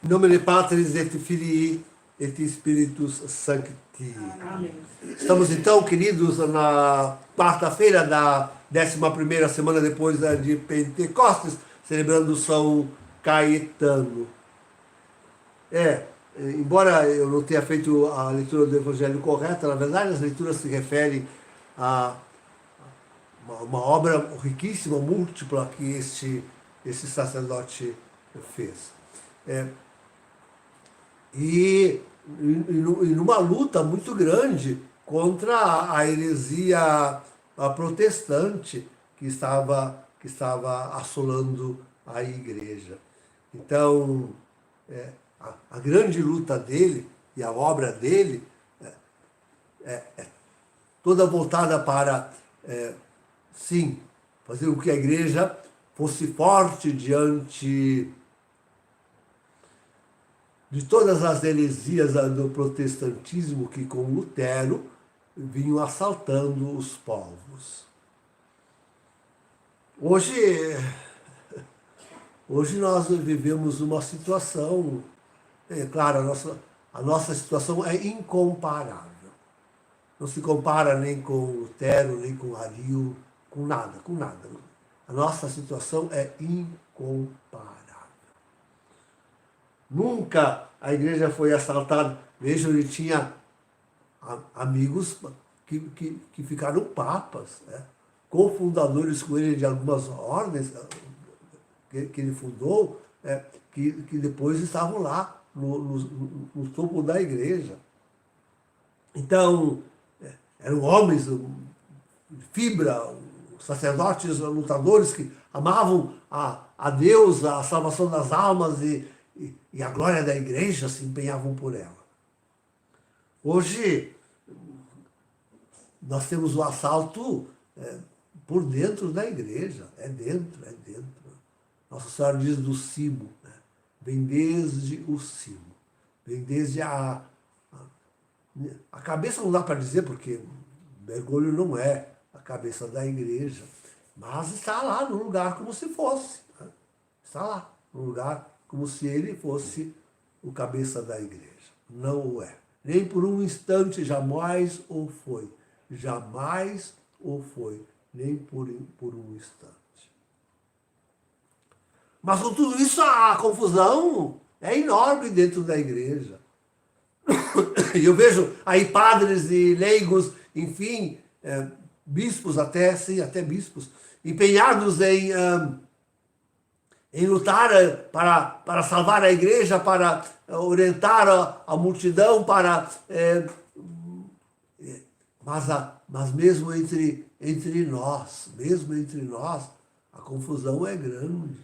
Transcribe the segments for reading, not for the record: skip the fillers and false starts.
In nomine Patris et Filii et Spiritus Sancti. Amém. Estamos então, queridos, na quarta-feira da 11ª semana depois de Pentecostes, celebrando São Caetano. Embora eu não tenha feito a leitura do Evangelho correta, na verdade as leituras se referem a uma obra riquíssima, múltipla, que esse sacerdote fez. E numa luta muito grande contra a heresia protestante que estava assolando a igreja. Então, a grande luta dele e a obra dele é toda voltada para, sim, fazer com que a igreja fosse forte diante de todas as heresias do protestantismo que, com Lutero, vinham assaltando os povos. Hoje nós vivemos uma situação, claro, a nossa situação é incomparável. Não se compara nem com Lutero, nem com Ario, com nada. A nossa situação é incomparável. Nunca a igreja foi assaltada. Veja, ele tinha amigos que ficaram papas, cofundadores com ele de algumas ordens que ele fundou, que depois estavam lá no topo da igreja. Então, eram homens de fibra, sacerdotes lutadores que amavam a Deus, a salvação das almas e a glória da igreja, se empenhavam por ela. Hoje, nós temos o assalto por dentro da igreja, é dentro. Nossa Senhora diz do cimo, vem desde o cimo, vem desde a cabeça, não dá para dizer, porque mergulho não é a cabeça da igreja, mas está lá no lugar como se fosse, está lá no lugar como se ele fosse o cabeça da igreja. Não o é. Nem por um instante jamais o foi. Jamais o foi. Nem por um instante. Mas com tudo isso, a confusão é enorme dentro da igreja. E eu vejo aí padres e leigos, enfim, bispos até bispos, empenhados em lutar para salvar a igreja, para orientar a multidão, mas mesmo entre nós, a confusão é grande.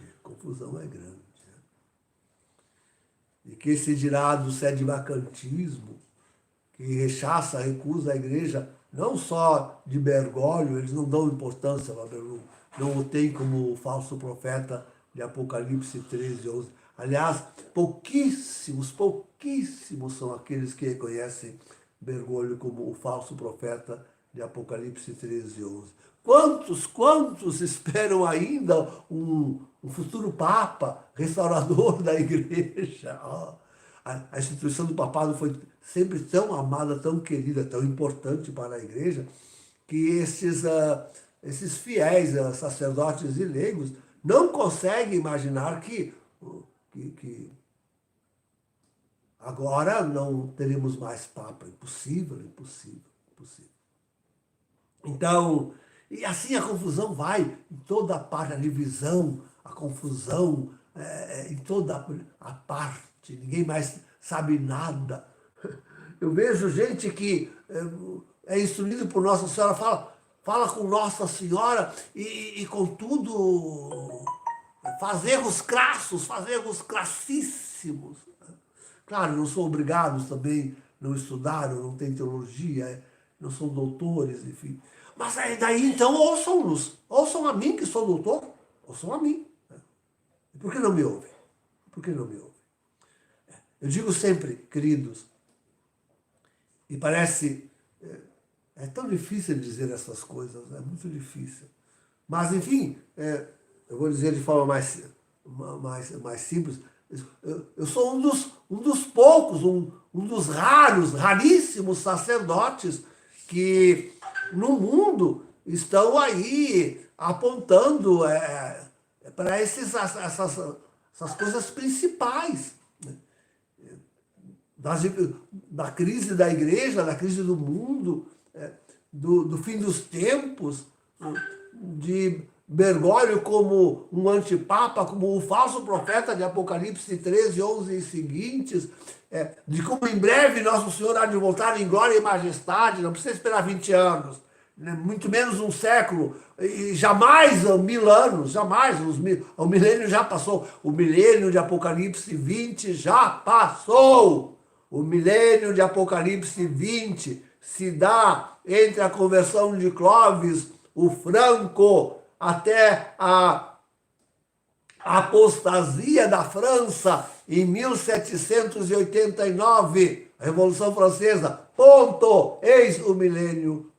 E que se dirá do sedivacantismo, que rechaça, recusa a igreja, não só de Bergoglio, eles não dão importância, não o tem como o falso profeta de Apocalipse 13, 11. Aliás, pouquíssimos são aqueles que reconhecem Bergoglio como o falso profeta de Apocalipse 13, 11. Quantos esperam ainda um futuro Papa, restaurador da igreja? A instituição do papado foi sempre tão amada, tão querida, tão importante para a igreja, que esses fiéis, sacerdotes e leigos, não conseguem imaginar que agora não teremos mais Papa. Impossível. Então, e assim a confusão vai em toda a parte, a divisão, a confusão, em toda a parte. Ninguém mais sabe nada. Eu vejo gente que é instruído por Nossa Senhora, fala com Nossa Senhora e contudo faz erros crassos, crassíssimos. Claro, não são obrigados também, não estudaram, não têm teologia, não são doutores, enfim. Mas daí então ouçam-nos, ouçam a mim que sou doutor, ouçam a mim. E por que não me ouvem? Eu digo sempre, queridos, e parece... É tão difícil dizer essas coisas, é muito difícil. Mas, enfim, eu vou dizer de forma mais simples, Eu sou um dos poucos, um dos raríssimos sacerdotes que no mundo estão aí apontando para essas coisas principais, né? Da crise da igreja, da crise do mundo, do fim dos tempos, de Bergoglio como um antipapa, como o falso profeta de Apocalipse 13, 11 e seguintes, de como em breve Nosso Senhor há de voltar em glória e majestade, não precisa esperar 20 anos, né? Muito menos um século, e jamais 1000 anos, jamais, o milênio já passou, o milênio de Apocalipse 20 já passou, o milênio de Apocalipse 20 se dá entre a conversão de Clovis, o Franco, até a apostasia da França em 1789, a Revolução Francesa, ponto, eis o milênio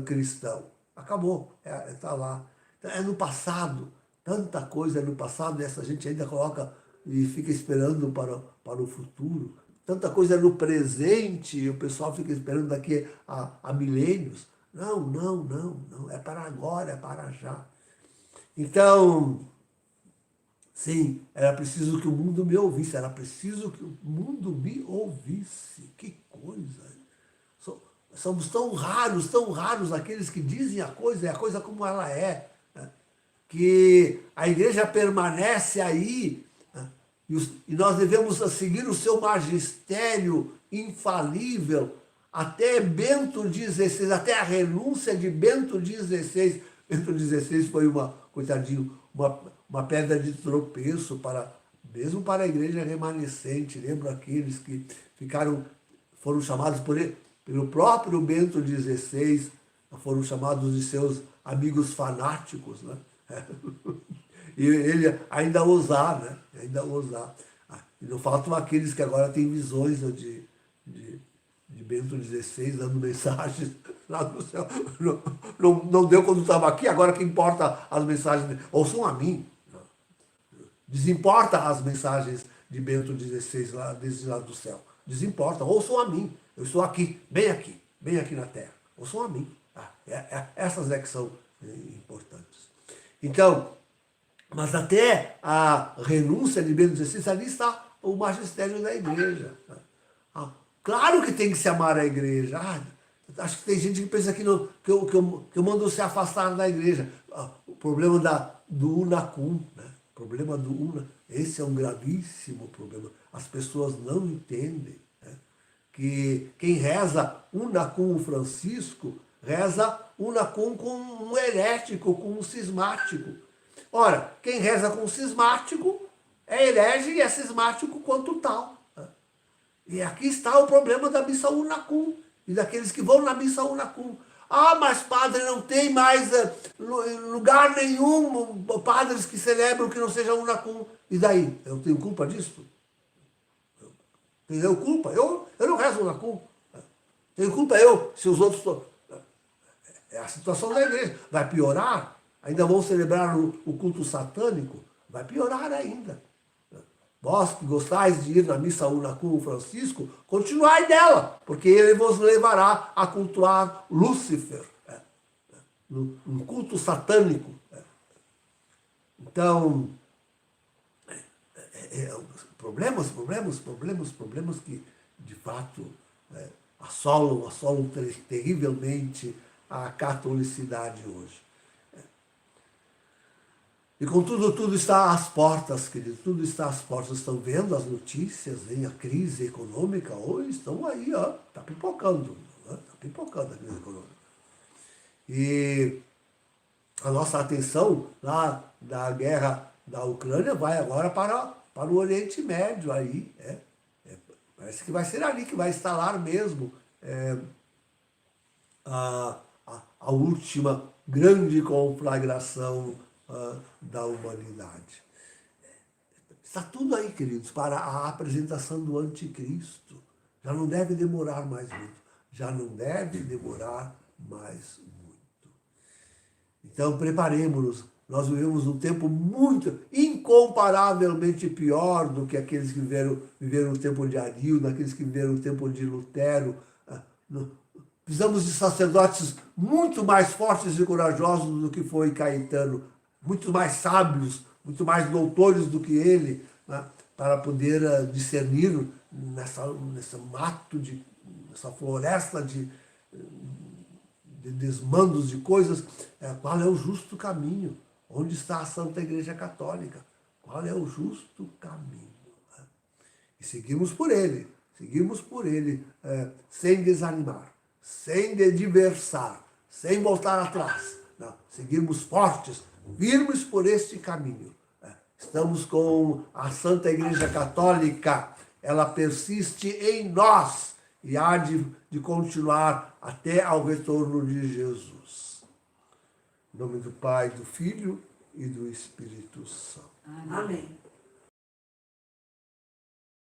cristão. Acabou, está lá. É no passado, tanta coisa é no passado, e essa gente ainda coloca e fica esperando para o futuro. Tanta coisa é no presente, e o pessoal fica esperando daqui a milênios. Não, não, não, não, é para agora, é para já. Então, sim, era preciso que o mundo me ouvisse, era preciso que o mundo me ouvisse. Que coisa! Somos tão raros aqueles que dizem a coisa como ela é, né? Que a igreja permanece aí, né? E nós devemos seguir o seu magistério infalível, até Bento XVI, até a renúncia de Bento XVI. Bento XVI foi coitadinho, uma pedra de tropeço mesmo para a igreja remanescente. Lembro aqueles que foram chamados pelo próprio Bento XVI, foram chamados de seus amigos fanáticos, né? E ele ainda ousar, né? Ainda ousar. E não faltam aqueles que agora têm visões de Bento XVI, dando mensagens lá do céu. Não deu quando estava aqui, agora que importa as mensagens. Ouçam a mim. Desimporta as mensagens de Bento XVI lá, desde lá do céu. Desimporta, ouçam a mim. Eu estou aqui bem aqui na Terra. Ouçam a mim. Essas que são importantes. Então, mas até a renúncia de Bento XVI, ali está o magistério da igreja. Claro que tem que se amar a igreja. Acho que tem gente que pensa que eu mando se afastar da igreja. O problema do unacum, né? O problema do una, esse é um gravíssimo problema. As pessoas não entendem, né? Que quem reza unacum Francisco, reza unacum com um herético, com um cismático. Ora, quem reza com cismático é herege e é cismático quanto tal. E aqui está o problema da missa unacum e daqueles que vão na missa unacum. Mas padre, não tem mais lugar nenhum, padres que celebram que não seja unacum. E daí? Eu tenho culpa disso? Tenho culpa? Eu não rezo unacum. Tenho culpa se os outros... É a situação da igreja. Vai piorar? Ainda vão celebrar o culto satânico? Vai piorar ainda. Vós que gostais de ir na missa unacum Francisco, continuai dela, porque ele vos levará a cultuar Lúcifer, um culto satânico. Então, problemas que, de fato, assolam terrivelmente a catolicidade hoje. E contudo, tudo está às portas, querido, tudo está às portas. Estão vendo as notícias, hein? A crise econômica hoje estão aí, ó, está pipocando, né? Está pipocando a crise econômica. E a nossa atenção lá da guerra da Ucrânia vai agora para o Oriente Médio aí, parece que vai ser ali que vai instalar mesmo a última grande conflagração da humanidade. Está tudo aí, queridos, para a apresentação do anticristo. Já não deve demorar mais muito. Já não deve demorar mais muito. Então, preparemos-nos. Nós vivemos um tempo muito, incomparavelmente pior do que aqueles que viveram o tempo de Arildo, aqueles que viveram o tempo de Lutero. Precisamos de sacerdotes muito mais fortes e corajosos do que foi Caetano, muito mais sábios, muito mais doutores do que ele, né, para poder discernir nessa mato, nessa floresta de desmandos de coisas, qual é o justo caminho. Onde está a Santa Igreja Católica? Qual é o justo caminho? E seguimos por ele sem desanimar, sem diversar, sem voltar atrás. Não, seguimos fortes, firmes por este caminho. Estamos com a Santa Igreja Católica, ela persiste em nós e há de continuar até ao retorno de Jesus. Em nome do Pai, do Filho e do Espírito Santo. Amém.